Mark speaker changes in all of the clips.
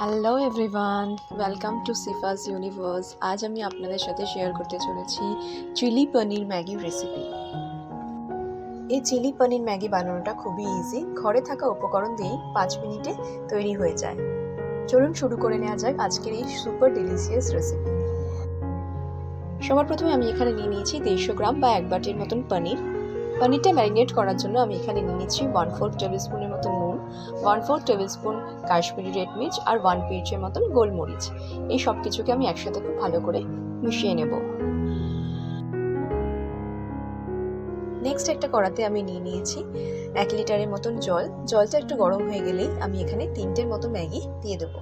Speaker 1: Hello everyone, welcome to Sifa's universe. আজ আমি আপনাদের সাথে শেয়ার করতে চলেছি চিলি পনির ম্যাগি রেসিপি। এই চিলি পনির ম্যাগি বানানোটা খুবই ইজি, ঘরে থাকা উপকরণ দিয়েই 5 মিনিটে তৈরি হয়ে যায়। চলুন শুরু করে নেওয়া যাক আজকের এই সুপার ডিলিশিয়াস রেসিপি। সবার প্রথমে আমি এখানে নিয়ে নিয়েছি 150 গ্রাম বা 1 বাটির মতন পনির। পনিরটা ম্যারিনেট করার জন্য আমি এখানে নিয়ে নিচ্ছি 1/4 টেবিল স্পুনের মতন নুন, 1/4 টেবিল স্পুন কাশ্মীরি রেড মির্চ আর 1 পিঞ্চের মতন গোলমরিচ। এই সব কিছুকে আমি একসাথে খুব ভালো করে মিশিয়ে নেব। নেক্সট একটা কড়াতে আমি নিয়ে নিয়েছি 1 লিটারের মতন জল। জলটা একটু গরম হয়ে গেলেই আমি এখানে 3টের মতো ম্যাগি দিয়ে দেবো।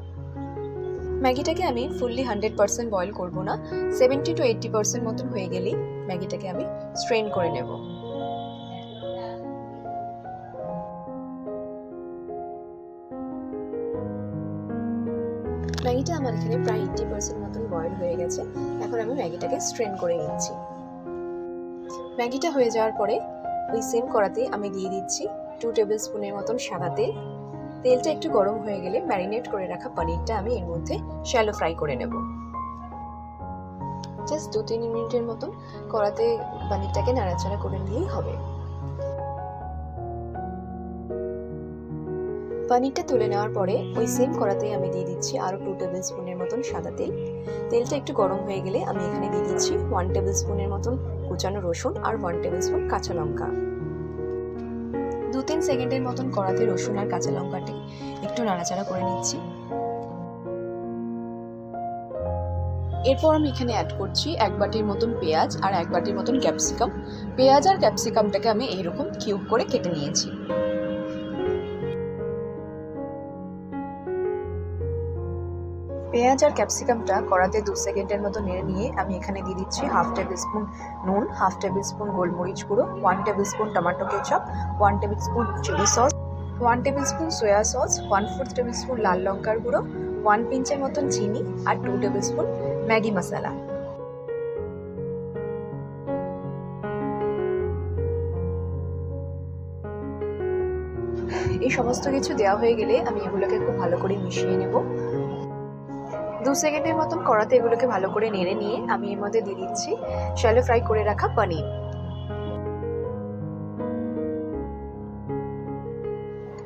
Speaker 1: ম্যাগিটাকে আমি ফুললি 100% বয়েল করব না, 70 to 80% মতন হয়ে গেলেই ম্যাগিটাকে আমি স্ট্রেন করে নেব। ম্যাগিটা আমার এখানে প্রায় 80% মতন বয়েল হয়ে গেছে। এখন আমি ম্যাগিটাকে স্ট্রেন করে নিচ্ছি। ম্যাগিটা হয়ে যাওয়ার পরে ওই সেম কড়াতে আমি দিয়ে দিচ্ছি 2 টেবিল স্পুনের মতন সাদা তেল। তেলটা একটু গরম হয়ে গেলে ম্যারিনেট করে রাখা পনিরটা আমি এর মধ্যে শ্যালো ফ্রাই করে নেব। জাস্ট 2-3 মিনিটের মতন কড়াতে পনিরটাকে নাড়াচাড়া করে নিলেই হবে। পনিরটা তুলে নেওয়ার পরে ওই সেম কড়াতেই আমি দিয়ে দিচ্ছি আরও 2 টেবিল স্পুনের মতন সাদা তেল। তেলটা একটু গরম হয়ে গেলে আমি এখানে দিয়ে দিচ্ছি 1 টেবিল স্পুনের মতন কুচানো রসুন আর 1 টেবিল স্পুন কাঁচা লঙ্কা। 2-3 সেকেন্ডের মতন কড়াতে রসুন আর কাঁচা লঙ্কাটি একটু নাড়াচাড়া করে নিচ্ছি। এরপর আমি এখানে অ্যাড করছি 1 বাটির মতন পেঁয়াজ আর 1 বাটির মতন ক্যাপসিকাম। পেঁয়াজ আর ক্যাপসিকামটাকে আমি এইরকম কিউব করে কেটে নিয়েছি। পেঁয়াজ আর ক্যাপসিকামটা কড়াতে 2 সেকেন্ডের মতো নেড়ে নিয়ে আমি এখানে দিয়ে দিচ্ছি 1/2 টেবিল স্পুন নুন, 1/2 টেবিল স্পুন গোলমরিচ গুঁড়ো, 1 tablespoon tomato ketchup, 1 tablespoon chilli sauce, 1 tablespoon soya sauce, 1/4 tablespoon লাল লঙ্কার গুঁড়ো, 1 পিঞ্চের মতন চিনি আর 2 টেবিল স্পুন ম্যাগি মশলা। এই সমস্ত কিছু দেওয়া হয়ে গেলে আমি এগুলোকে খুব ভালো করে মিশিয়ে নেব। 2 সেকেন্ডের মতন কড়াতে এগুলোকে ভালো করে নেড়ে নিয়ে আমি এর মধ্যে দিয়ে দিচ্ছি শ্যালো ফ্রাই করে রাখা পনির।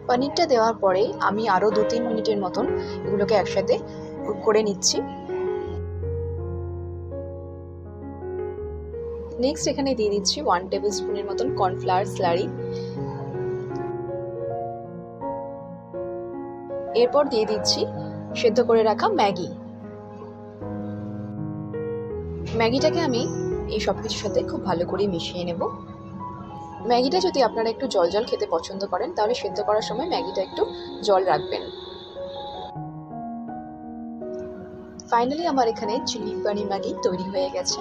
Speaker 1: পনিরটা দেওয়ার পরে আমি আরও 2-3 মিনিটের মতন এগুলোকে একসাথে কুক করে নিচ্ছি। নেক্সট এখানে দিয়ে দিচ্ছি 1 টেবিল স্পুনের মতন কর্নফ্লাওয়ার স্লারি। এরপর দিয়ে দিচ্ছি সেদ্ধ করে রাখা ম্যাগি। ম্যাগিটাকে আমি এই সব কিছুর সাথে খুব ভালো করে মিশিয়ে নেব। ম্যাগিটা যদি আপনারা একটু জল জল খেতে পছন্দ করেন তাহলে সেদ্ধ করার সময় ম্যাগিটা একটু জল রাখবেন। ফাইনালি আমার এখানে চিলি পনির ম্যাগি তৈরি হয়ে গেছে।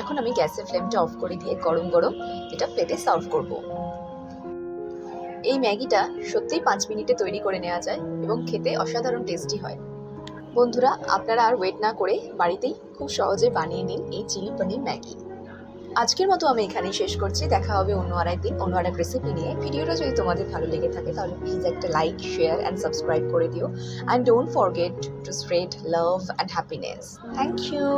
Speaker 1: এখন আমি গ্যাসের ফ্লেমটা অফ করে দিয়ে গরম গরম এটা প্লেটে সার্ভ করব। এই ম্যাগিটা সত্যিই 5 মিনিটে তৈরি করে নেওয়া যায় এবং খেতে অসাধারণ টেস্টি হয়। বন্ধুরা, আপনারা আর ওয়েট না করে বাড়িতেই খুব সহজে বানিয়ে নিন এই চিলি পনির ম্যাগি। আজকের মতো আমি এখানেই শেষ করছি। দেখা হবে অন্য আরেকদিন অন্য আরেক রেসিপি নিয়ে। ভিডিওটা যদি তোমাদের ভালো লেগে থাকে তাহলে প্লিজ একটা লাইক, শেয়ার অ্যান্ড সাবস্ক্রাইব করে দিও। And don't forget to spread love and happiness. Thank you.